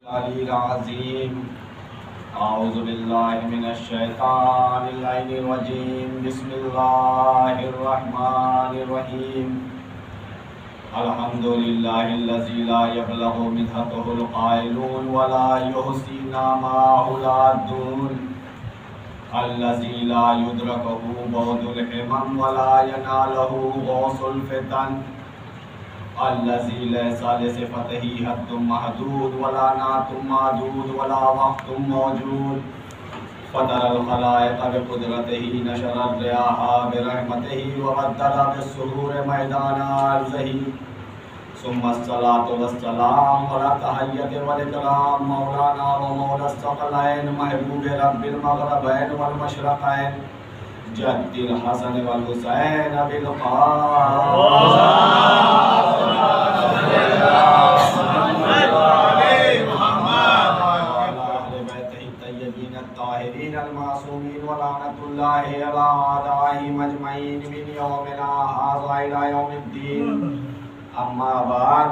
अज़ीम आऊज़ु बिल्लाहि मिनश शैतानिर रजीम बिस्मिल्लाहिर रहमानिर रहीम अल्हम्दुलिल्लाहिल्लज़ी ला यबलगु मिन्हतुहुल क़ाइलून व ला युहसी नामाहुल आद्दून अल्लज़ी ला युद्रकुहु बौदुल हिमम व ला यनालहु गौसुल फितन अल्लज़ी लैसा लिसिफ़तिही हद्दुम महदूद वला नातुम मादूद वला वक़्तुम मौजूद फ़तरल ख़लाइक़ बिक़ुदरतिही नशरर रियाहा बिरहमतिही व बद्दला बिस्सुरूरि मैदाना अर्ज़िही सुम्मस्सलातु वस्सलाम अला तहय्यति वल इकराम मौलाना व मौलस सकलैन महबूब रब्बिल मग़रबैन वल मशरक़ैन जद्दिल हसन वल हुसैन बिल मासूमीन व लानतुल्लाहि अला आदाही मजमईन मिन यौमिना हाज़ा इला यौमिद्दीन अम्मा बाद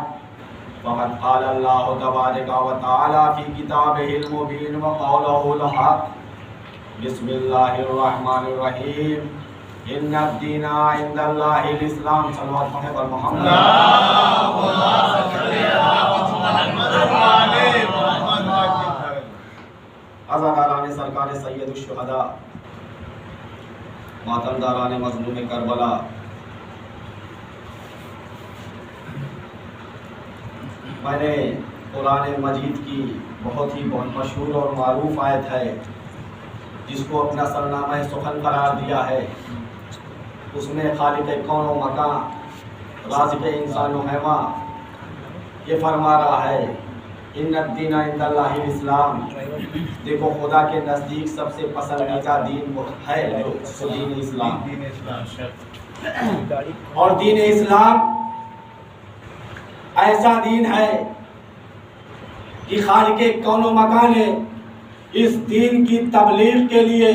फ़क़द क़ाल अल्लाहु तबारक व तआला फ़ी किताबिहिल मुबीन व क़ौलुहुल हक़ बिस्मिल्लाहिर रहमानिर रहीम इन्नद दीना इंदल्लाहिल इस्लाम सल्लल्लाहु अलैहि व मुहम्मद अज़ादारान सरकार सैयदुश शुहदा मातमदारान मज़लूम करबला मैंने कुरान मजीद की बहुत मशहूर और मारूफ आयत है जिसको अपना सरनामा सुखन करार दिया है। उसमें खालिक कौन व मकान राज़िक़ इंसान व हैवा ये फरमा रहा है इन्नद दीना इंदल्लाहिल इस्लाम। देखो खुदा के नज़दीक सबसे पसंदीदा दीन वो है जो दीन इस्लाम। और दीन इस्लाम ऐसा दीन है कि खालिक कौन व मकान ने इस दीन की तबलीग के लिए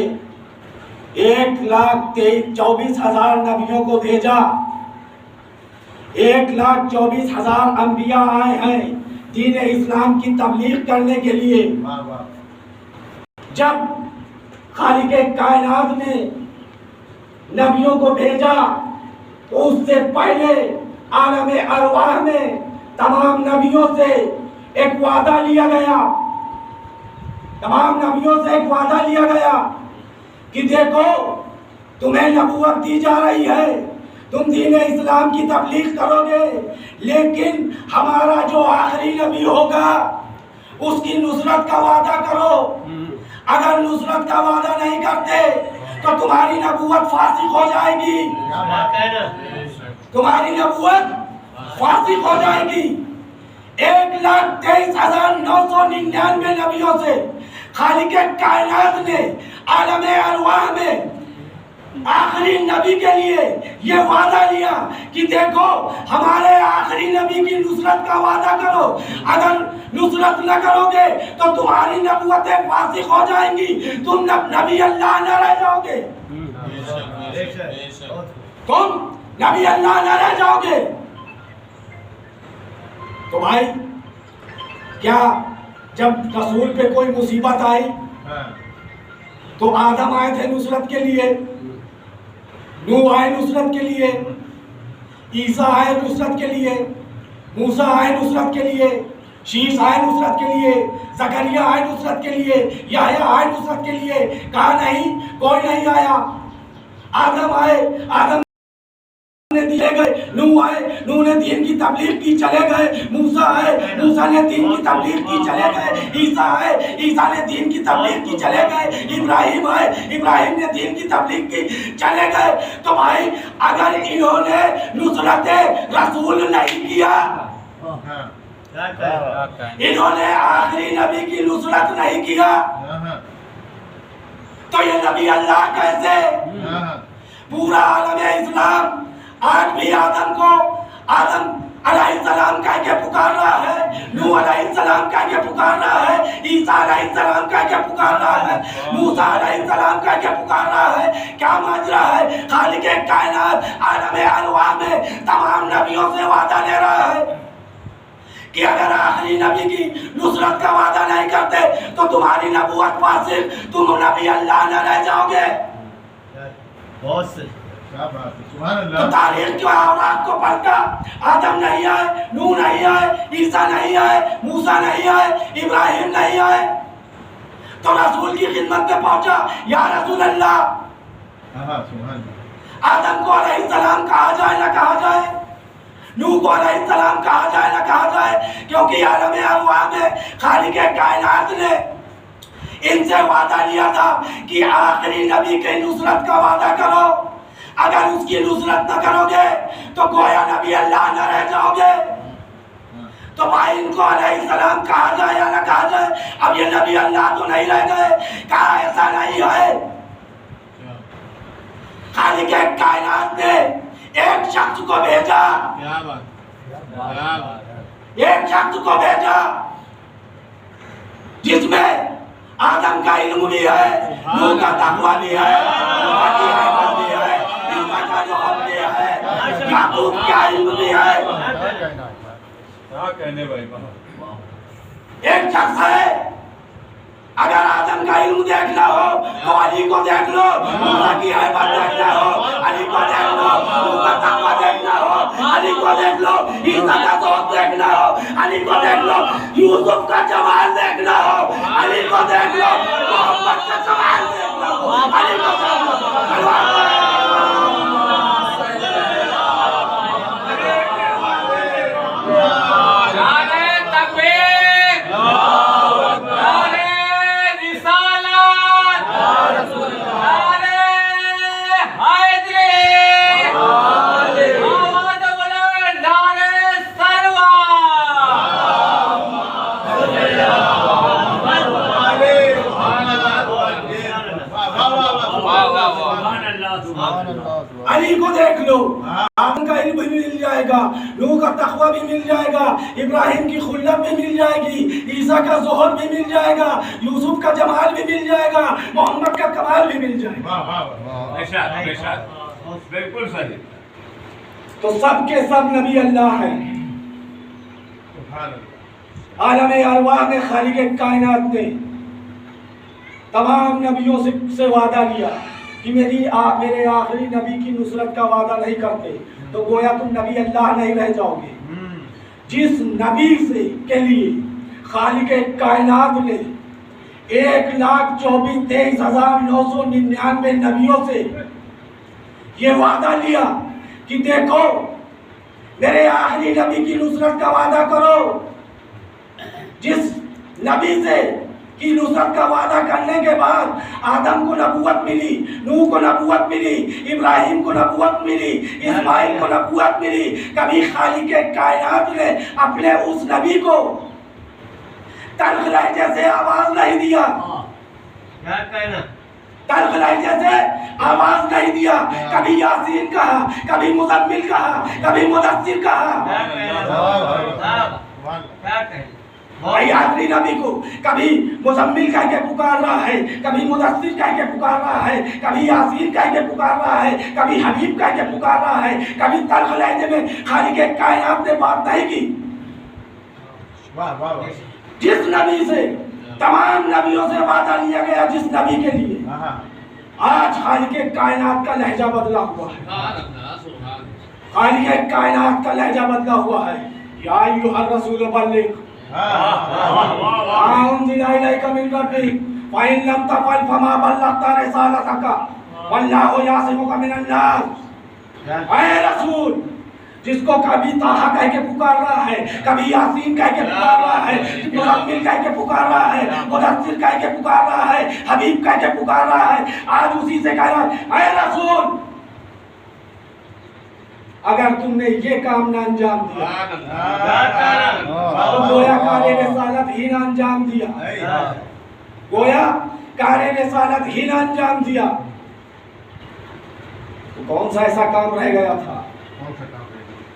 1,24,000 नबियों को भेजा। 1,24,000 अंबिया आए हैं दीन इस्लाम की तबलीग करने के लिए। जब खालिक कायनात ने नबियों को भेजा तो उससे पहले आलम अरवाह में तमाम नबियों से एक वादा लिया गया। तमाम नबियों से एक वादा लिया गया कि देखो तुम्हें नबूवत दी जा रही है, तुम दीन इस्लाम की तबलीग करोगे, लेकिन हमारा जो आखिरी नबी होगा उसकी नुसरत का वादा करो। अगर नुसरत का वादा नहीं करते तो तुम्हारी नबूवत फासिक हो जाएगी। तुम्हारी नबूवत फासिक हो जाएगी। 1,23,999 नबियों से खालिक कायनात ने आलम अरवाह में आखिरी नबी के लिए ये वादा लिया कि देखो हमारे आखिरी नबी की नुसरत का वादा करो, अगर नुसरत न करोगे तो तुम्हारी नबूवतें फासिक हो जाएंगी, तुम नबी अल्लाह न रह जाओगे, तुम नबी अल्लाह न रह जाओगे। तो भाई क्या जब रसूल पे कोई मुसीबत आई तो आदम आए थे नुसरत के लिए, नूह आए नुसरत के लिए, ईसा आए नुसरत के लिए, मूसा आए नुसरत के लिए, शीश आए नुसरत के लिए, जकरिया आए नुसरत के लिए, याह्या आए नुसरत के लिए? कहा नहीं, कोई नहीं आया। आदम आए, आदम ने दिए गए, नूह आए, नूह ने दीन की तबलीग की, चले गए। मूसा आए, मूसा ने दीन की तबलीग की, चले गए। ईसा आए, ईसा ने दीन की तबलीग की, चले गए। इब्राहिम आए, इब्राहिम ने दीन की तबलीग की, चले गए। तो भाई अगर इन्होंने नुसरत रसूल नहीं किया, इन्होंने आखिरी नबी की नुसरत नहीं किया, तो ये नबी अल्लाह कैसे? पूरा आलम इस्लाम आज भी आदम को आदम अलैहिस्सलाम कह के पुकार रहा है, नूह अलैहिस्सलाम कह के पुकार रहा है, ईसा अलैहिस्सलाम कह के पुकार रहा है, मूसा अलैहिस्सलाम कह के पुकार रहा है। क्या माजरा है? खालिक कायनात आलम अरवाह में तमाम नबियों से वादा ले रहा है कि अगर आखिरी नबी की नुसरत का वादा नहीं करते तो तुम्हारी नबूवत फासिल, तुम नबी अल्लाह न रह जाओगे। बहुत सही, क्या बात है, सुभान अल्लाह। तो तारीख के औरात को पढ़ता, आदम नहीं आए, नूह नहीं आए, ईसा नहीं आए, मूसा नहीं आए, इब्राहिम नहीं आए, तो रसूल की खिदमत में पहुंचा, या रसूल अल्लाह। सुभान अल्लाह। आदम को अलैहिस्सलाम कहा जाए ना कहा जाए, नूह को अलैहिस्सलाम कहा जाए ना कहा जाए, क्योंकि आलम अरवाह में खालिक कायनात ने इनसे वादा लिया था कि आखिरी नबी के नुसरत का वादा करो, अगर उसकी नुसरत न करोगे तो गोया नबी अल्लाह न रह जाओगे। तो भाई इनको अलैहिस्सलाम कहा जाए या ना कहा जाए, अब ये नबी अल्लाह तो नहीं रह गए, कहा ऐसा नहीं है। खालिक कायनात ने एक शख्स को भेजा, क्या बात, एक शख्स को भेजा जिसमें आदम का इल्म भी है, नूह का तकवा भी है, मूसा की हिम्मत भी है, ईसा का जोहर भी है, याकूब का इल्म भी है। क्या कहने भाई, एक शख्स है, अगर आदम का इल्म देखना हो तो अली को देख लो, मूसा की हिम्मत देखना हो अली को देख लो, नूह का तकवा देखना हो अली को देख लो, ईसा का जोहर देखना हो अली को देख लो, यूसुफ का जमाल देखना हो अली को देख लो, मोहम्मद का जमाल देखना हो अली को देख लो। अली को देख लो, आदम का इल्म भी मिल जाएगा, नूह का तकवा भी मिल जाएगा, इब्राहिम की खुल्लत भी मिल जाएगी, ईसा का जोहर भी मिल जाएगा, यूसुफ का जमाल भी मिल जाएगा, मोहम्मद का कमाल भी मिल जाएगा। बिल्कुल सही। तो सब के सब नबी अल्लाह है। आलम अरवाह ने खालिक कायनात ने तमाम नबियों से वादा लिया कि मेरे आखिरी नबी की नुसरत का वादा नहीं करते तो गोया तुम नबी अल्लाह नहीं रह जाओगे। जिस नबी से के लिए खालिक कायनात ने 1,24,23,999 नबियों से ये वादा लिया कि देखो मेरे आखिरी नबी की नुसरत का वादा करो, जिस नबी से की नुसरत का वादा करने के बाद आदम को नबूवत मिली, नूह को नबूवत मिली, इब्राहिम को नबूवत मिली, इस्माइल को नबूवत मिली, कभी खालिक कायनात ने अपने उस नबी को तल्ख लहजे से आवाज नहीं दिया, तल्ख लहजे से आवाज नहीं दिया, कभी यासीन कहा, कभी मुज़म्मिल कहा, कभी मुदस्सिर कहा। भाई आखिरी नबी को कभी मुज़म्मिल कह के पुकार रहा है, कभी मुदस्सिर कह के पुकार रहा है, कभी यासीन कह के पुकार रहा है, कभी हबीब कह के पुकार रहा है, कभी तल्ख लहजे में खालिक कायनात ने बात नहीं की। जिस नबी से तमाम नबियों से वादा लिया गया, जिस नबी के लिए आज खालिक कायनात का लहजा बदला हुआ है, खालिक कायनात का लहजा बदला हुआ है। या अय्युहर रसूल बल्लिग जिसको कभी ताहा कह के पुकार रहा है, कभी यासीन कह के पुकार रहा है, मुज़म्मिल कह के पुकार रहा है, मुदस्सिर कह के पुकार रहा है, हबीब कह के पुकार रहा है, आज उसी से कह रहा है ऐ रसूल, अगर तुमने ये काम ना अंजाम दिया तो गोया कारे रिसालत ही ना अंजाम दिया, गोया कारे रिसालत ही ना अंजाम दिया। तो कौन सा ऐसा काम रह गया था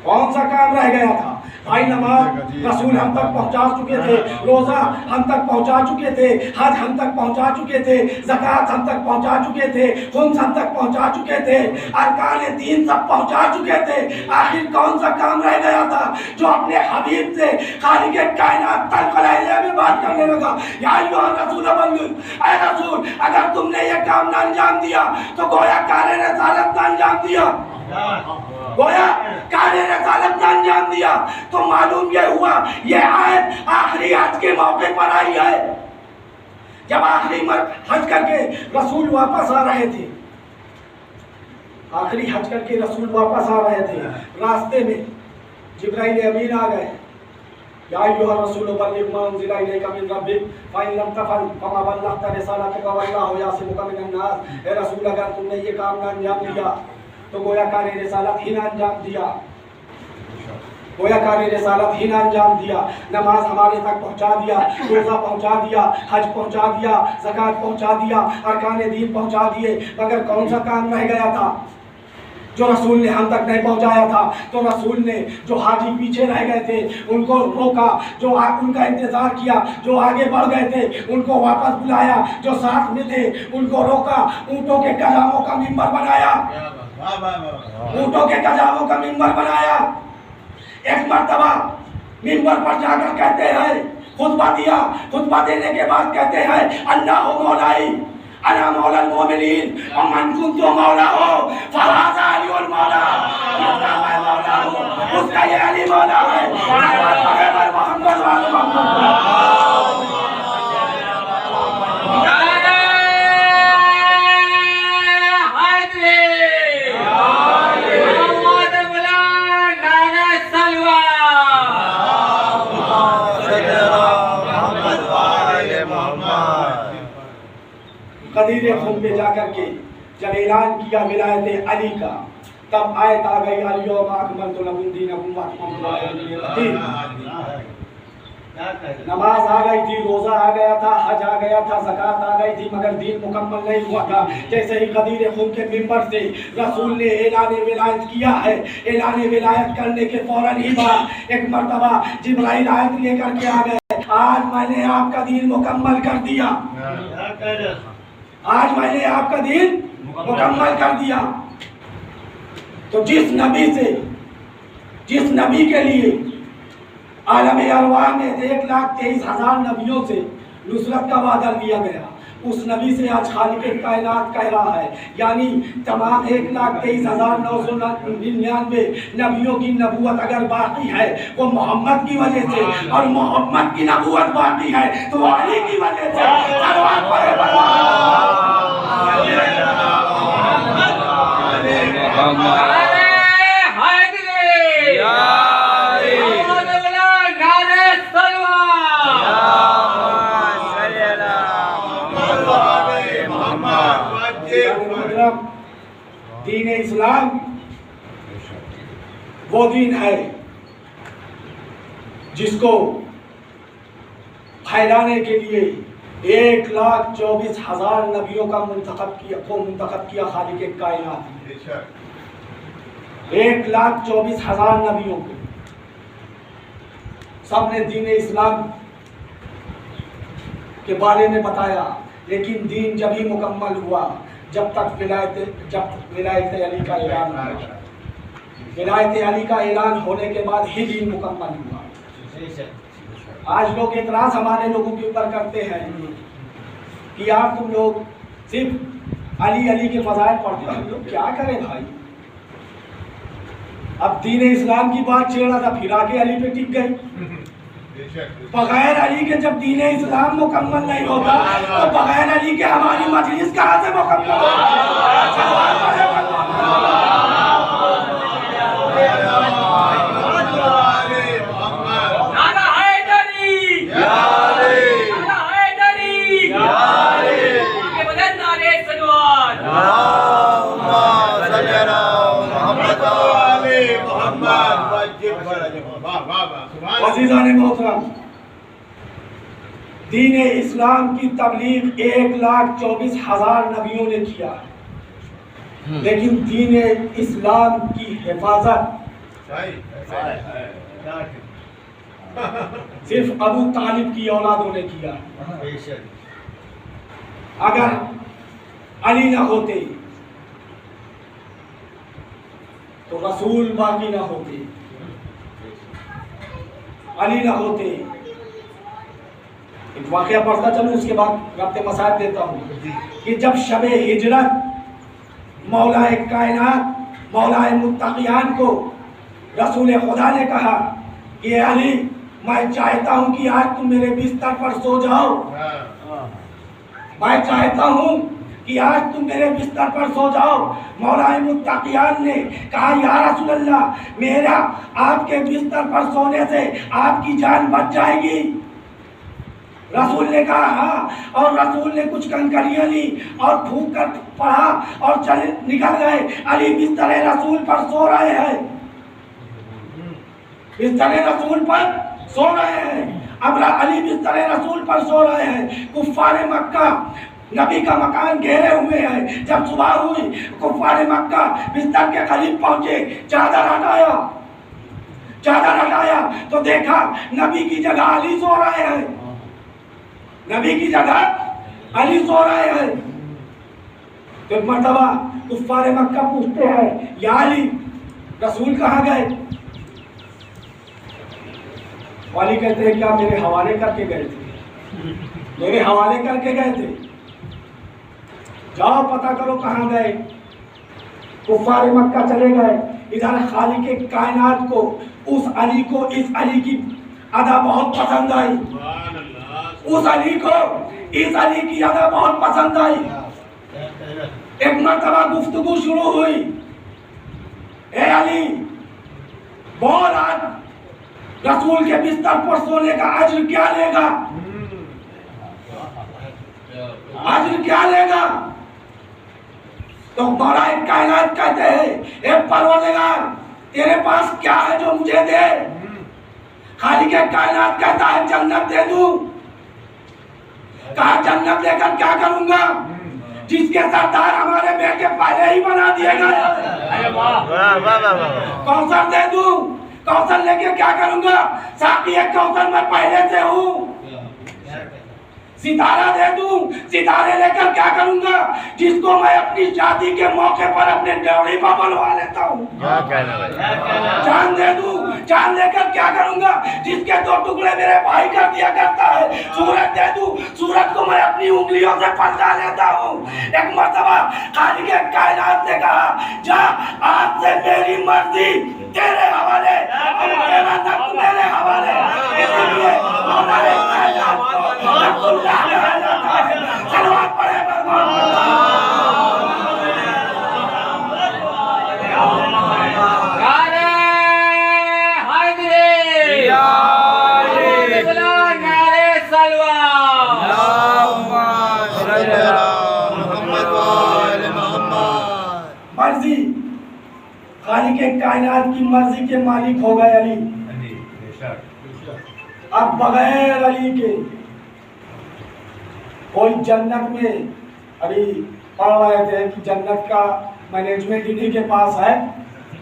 कौन सा काम रह गया था भाई? नमाज रसूल हम तक पहुंचा चुके थे, रोजा हम तक पहुंचा चुके थे, हज हम तक पहुंचा चुके थे, ज़कात हम तक पहुंचा चुके थे, खुम्स हम तक पहुंचा चुके थे, अरकान दीन सब पहुंचा चुके थे। आखिर कौन सा काम रह गया था जो अपने हबीब से खालिक कायनात तलकलाइले में बात करने लगा? या अय्युहा रसूल बल्लिग, ऐ रसूल अगर तुमने ये काम ना अंजाम दिया तो गोया कार्य रिसालत ना अंजाम दिया, गोया कार्य रिसालत ना अंजाम दिया। तो मालूम ये हुआ ये आयत आखिरी हज के मौके पर आई है, जब आखिरी हज करके रसूल वापस आ रहे थे। आखिरी हज करके रसूल वापस आ रहे थे, रास्ते में जिब्राइल अमीन आ गए। या अय्युहा रसूल बल्लिग मा उनज़िला इलैका मिन रब्बिक फ़इन लम तफ़अल फ़मा बल्लग़्ता रिसालतक वल्लाहु यासिमुका मिनन नास। ए रसूल अगर तुमने ये काम ना अंजाम दिया तो गोया कार्य रिसालत ही ना अंजाम दिया, गोया कार्य रिसालत ही ना अंजाम दिया। नमाज हमारे तक पहुंचा दिया, रोज़ा पहुंचा दिया, हज पहुंचा दिया, ज़कात पहुंचा दिया, अरकान दीन पहुंचा दिए, मगर कौन सा काम रह गया था जो रसूल ने हम तक नहीं पहुंचाया था? तो रसूल ने जो हाजी पीछे रह गए थे उनको रोका, जो उनका इंतजार किया, जो आगे बढ़ गए थे उनको वापस बुलाया, जो साथ में थे उनको रोका, ऊँटों के कजामों का मिंबर बनाया, ऊँटों के कजामों का मिंबर बनाया। एक मर्तबा मिंबर पर जाकर कहते हैं, खुतबा दिया, खुतबा देने के बाद कहते हैं अल्लाह मौलाई अना मौलाल मोमिनीन और मन कुंतु मौला हो फहाज़ा अलीउल मौला, जिसका मैं मौला हूँ उसका ये अली मौला है। मोहम्मद कदीर खुम पे जाकर के जब ऐलान किया विलायत अली का, तब आयत आ गई अल-यौमा अकमलतु लकुम दीनकुम व अतममतु अलैकुम। नमाज आ गई थी, रोज़ा आ गया था, हज आ गया था, ज़कात आ गई थी, मगर दीन मुकम्मल नहीं हुआ था। जैसे ही कदीर खुम के मिंबर से रसूल ने ऐलान विलायत किया है, ऐलान विलायत करने के फौरन ही बाद एक मर्तबा जिब्राइल आयत लेकर के आ गए, आज मैंने आपका दीन मुकम्मल कर दिया, आज मैंने आपका दीन मुकम्मल कर दिया। तो जिस नबी के लिए आलम अरवाह में 1,23,000 नबियों से नुसरत का वादा लिया गया, उस नबी से आज खालिक कायनात कह रहा है, यानी तमाम 1,23,999 नबियों की नबूवत अगर बाकी है वो मोहम्मद की वजह से, और मोहम्मद की नबूवत बाकी है तो वो अली की वजह से। दीन इस्लाम वो दीन है जिसको फैलाने के लिए 1,24,000 नबियों का मुंतखब किया खालिक कायनात ने। 1,24,000 नबियों को सबने दीन इस्लाम के बारे में बताया, लेकिन दीन जब ही मुकम्मल हुआ जब तक विलायत अली का ऐलान हुआ। विलायत अली का ऐलान होने के बाद ही दीन मुकम्मल हुआ। आज लोग एतराज़ हमारे लोगों के ऊपर करते हैं कि यार तुम लोग सिर्फ अली के फज़ाइल पढ़ते हो, हम लोग क्या करें भाई? अब दीन इस्लाम की बात छेड़ रहा था, फिर आके अली पे टिक गई। बगैर अली के जब दीन इस्लाम मुकम्मल नहीं होता तो बगैर अली के हमारी मजलिस कहाँ से मुकम्मल दीन इस्लाम की तबलीग 1,24,000 नबियों ने किया, लेकिन दीन इस्लाम की हिफाजत क्या सिर्फ अबू तालिब की औलादों ने किया। बेशक अगर अली ना होते तो रसूल बाकी ना होते, अली ना होते। एक वाकया पढ़ता चलूं, उसके बाद रब्ते मसाइल देता हूं कि जब शबे हिजरत मौलाए कायनात मौलाए मुत्तकियान को रसूल खुदा ने कहा कि अली मैं चाहता हूं कि आज तुम मेरे बिस्तर पर सो जाओ, मैं चाहता हूं कि आज तुम मेरे बिस्तर पर सो जाओ। मौलाए मुत्तकियान ने कहा या रसूल अल्लाह, मेरा आपके बिस्तर पर सोने से आपकी जान बच जाएगी। रसूल ने कहा हाँ, और रसूल ने कुछ कंकरियां ली और फूंक कर पढ़ा और चले निकल गए। अली बिस्तर रसूल पर सो रहे हैं, बिस्तर रसूल पर सो रहे हैं। अब अली बिस्तर रसूल पर सो रहे हैं। कुफ्फारे मक्का नबी का मकान घेरे हुए हैं। जब सुबह हुई कुफ्फारे मक्का बिस्तर के करीब पहुंचे, चादर हटाया तो देखा नबी की जगह अली सो रहे हैं, नबी की जगह अली सो रहे हैं। तो एक मर्तबा कुफ्फारे मक्का पूछते हैं या अली रसूल कहाँ गए? वाली कहते हैं क्या मेरे हवाले करके गए थे, मेरे हवाले करके गए थे, जाओ पता करो कहाँ गए। कुफ्फारे मक्का चले गए। इधर खालिक कायनात को उस अली को इस अली की अदा बहुत पसंद आई, उस अली को इस अली की अदा बहुत पसंद आई। एक मर्तबा गुफ्तगू शुरू हुई, ए अली बोल आज रसूल के बिस्तर पर सोने का अज्र क्या लेगा, अज्र क्या लेगा? तो मौलाए कायनात कहते हैं ए परवरदिगार तेरे पास क्या है जो मुझे दे? खालिक कायनात कहता है जन्नत दे दूं। कहा जन्नत लेकर क्या करूंगा, जिसके सरदार हमारे बेटे पहले ही बना दिए गए। कौसर दे दूं, कौसर लेके क्या करूंगा? साकी कौसर मैं पहले से हूँ। सितारा दे दूं, सितारे लेकर क्या करूंगा? जिसको मैं अपनी शादी के मौके पर अपने ड्योढ़ी पर बनवा लेता हूँ। चांद दे दूं, चांद लेकर क्या करूंगा? जिसके दो टुकड़े मेरे भाई कर दिया करता है। सूरज दे दूं, सूरज को मैं अपनी उंगलियों से पलटा लेता हूँ। एक मर्तबा खालिक कायनात ने कहा जा आज से मेरी मर्जी तेरे हवाले और मेरा नफ्स मेरे हवाले। इसलिए मौलाए कायनात को सलवात पढ़े मर्जी खालिक कायनात की मर्जी के मालिक हो गए अली। अब बगैर अली के कोई जन्नत में, अभी पढ़ रहे थे कि जन्नत का मैनेजमेंट इन्हीं के पास है,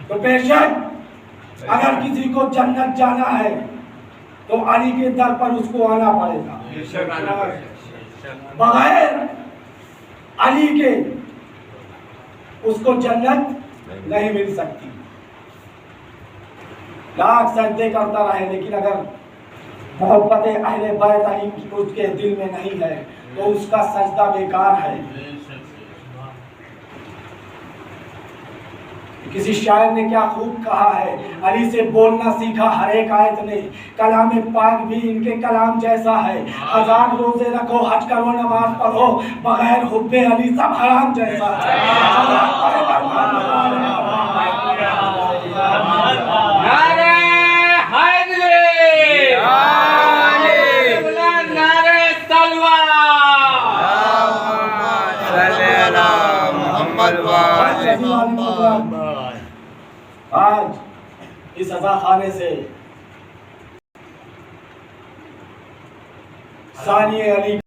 तो बेशक अगर किसी को जन्नत जाना है तो अली के दर पर उसको आना पड़ेगा। बगैर अली के उसको जन्नत नहीं मिल सकती। लाख सजदे करता रहे लेकिन अगर मोहब्बत अहले बैत अली उसके दिल में नहीं है तो उसका सजदा बेकार है। किसी शायर ने क्या खूब कहा है, अली से बोलना सीखा हर एक आयत ने, कलाम पाक भी इनके कलाम जैसा है। 1000 रोजे रखो, हज करो, नमाज पढ़ो, बगैर हुब्बे अली सब हराम जैसा है। आज इस अज़ा खाने से सानिए अली